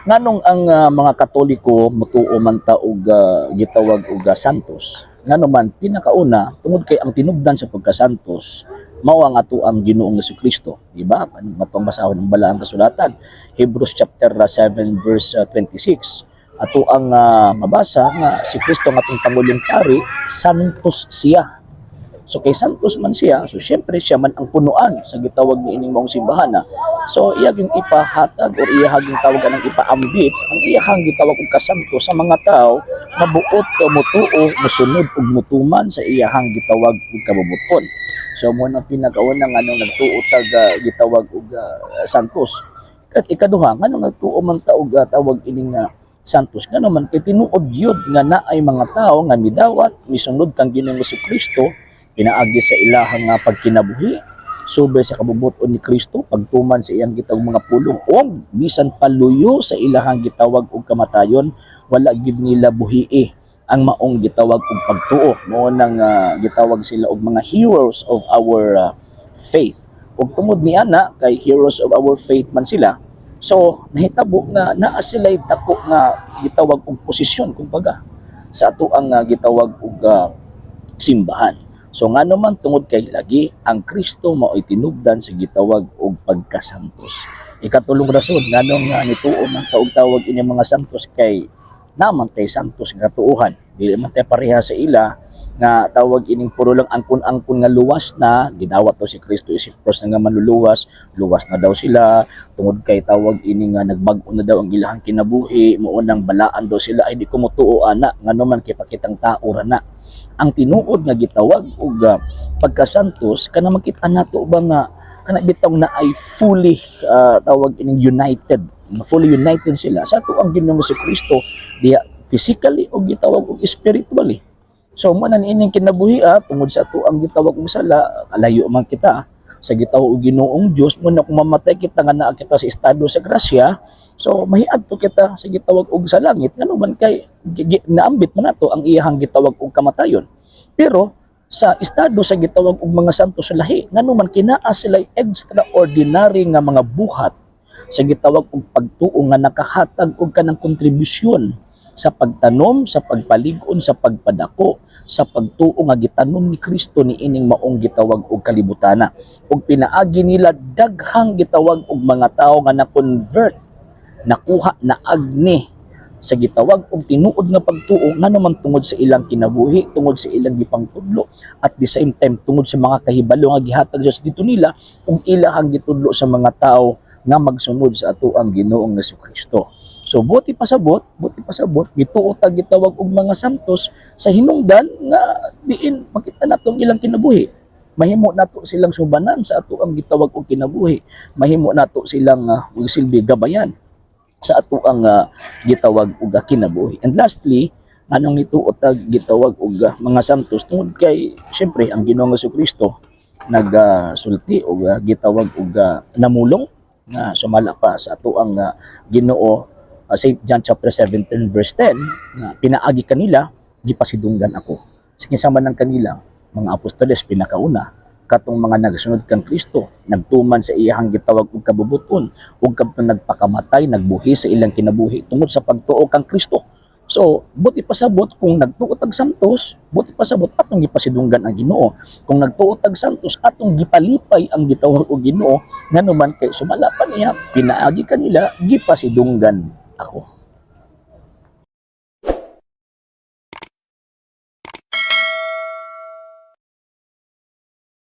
Nganong ang mga Katoliko mutuo man ta og gitawag og santos. Ngano man pinakauna tungod kay ang tinubdan sa pagkasantos mao ang ato ang Ginoong Jesucristo, di ba? Matong basahon ng balaang kasulatan, Hebrews chapter 7 verse 26. Ato ang mabasa nga si Kristo nga atong pangulong pari, santos siya. So kay santos man siya, so syempre siya man ang punuan sa gitawag ni ining maong simbahan. So iya yung ipahatag or iya haging tawagan ng ipaambit ang iya hang gitawag og kasanto sa mga tao nga buot ka mutuo, musunod ug mutuman sa iya hang gitawag og kabubuton. So mo na pinakauna nga nung nagtuo tag gitawag og santos. Kat ikaduha nga nung nagtuo man ta og tawag ining santos nga naman kay tinuod gyud nga naay mga tao nga midawat misunod kang Ginoong Jesucristo pinaagi sa ilahang pagkinabuhi, subay sa kabubuton ni Kristo, pagtuman sa iyang gitawag mga pulong, o bisan paluyo sa ilahang gitawag og kamatayon, wala gid nila buhii ang maong gitawag og pagtuo. Mao nang gitawag sila og mga heroes of our faith. Ug tungod ni ana kay heroes of our faith man sila, so nahitabo nga naa sila'y dako nga gitawag og posisyon kumbaga sa ato ang gitawag og simbahan. So nga naman tungod kay lagi ang Kristo mao tinubdan sa gitawag og pagkasantos. Ikatulong rason nganong nga nituo man taog-tawag ini mga santos kay naman kay santos nga katuohan. Dili man tay pareha sa ila nga tawag ining puro lang angkon-angkon nga luwas na gidawat to si Kristo isip pros nga manluluwas, luwas na daw sila tungod kay tawag ini nga nagbag-o na daw ang ilahang kinabuhi, mao nang balaan daw sila ay di ko motuo ana nganuman kay pakitang tao ra na. Ang tinuod nga gitawag og pagkasantos kana makita nato ba nga kana bitaw na ay fully tawag ining united sila sa ato ang Ginoong Jesucristo diya physically o gitawag og spiritually. So man ining kinabuhi tungod sa ato ang gitawag og sala kalayo man kita sa gitawag og Ginoong Dios mo na kung mamatay kita nga naa kita sa estado sa grasya. So mahiadto kita sa gitawag og sa langit ngano man kay naambit man nato ang iyahang gitawag og kamatayon. Pero sa estado sa gitawag og mga santos sa lahi ngano man kinaa sila extraordinary nga mga buhat sa gitawag og pagtuo nga nakahatag og kanang kontribusyon sa pagtanom, sa pagpalig-on, sa pagpadako, sa pagtuo nga gitanom ni Kristo ni ining maong gitawag og kalibutana. Ug pinaagi nila daghang gitawag og mga tao nga na-convert, nakuha na agni sa gitawag og tinuod nga pagtuo ngano man tungod sa ilang kinabuhi, tungod sa ilang gipangtudlo at the same time tungod sa mga kahibalo nga gihatag Dios dito nila ug ilahang gitudlo sa mga tao nga magsunod sa ato ang Ginoong Jesucristo. So buti pasabot gituo ta gitawag og mga santos sa hinungdan nga diin makita natong ilang kinabuhi. Mahimo nato silang subanan sa ato ang gitawag og kinabuhi. Mahimo nato silang silbi gabayan sa ato ang gitawag og kinabuhi. And lastly, anong nituo ta gitawag og mga santos tungod kay syempre ang Ginoong Jesucristo nagsulti og gitawag og namulong nga sumala pa sa ato ang Ginoo. St. John chapter 17 verse 10 na pinaagi kanila gipasidunggan ako. Sige sama ng kanila mga apostoles pinakauna katong mga nagsunod kang Kristo nagtuman sa iyahang gitawag og kabubuton ug nagpakamatay nagbuhi sa ilang kinabuhi tungod sa pagtuo kang Kristo. So buti pasabot kung nagtuo tag santos, buti pasabot atong gipasidunggan ang Ginoo. Kung nagtuo tag santos atong gipalipay ang gitawag og Ginoo nganuman kay sumala pa niya pinaagi kanila gipasidunggan ako.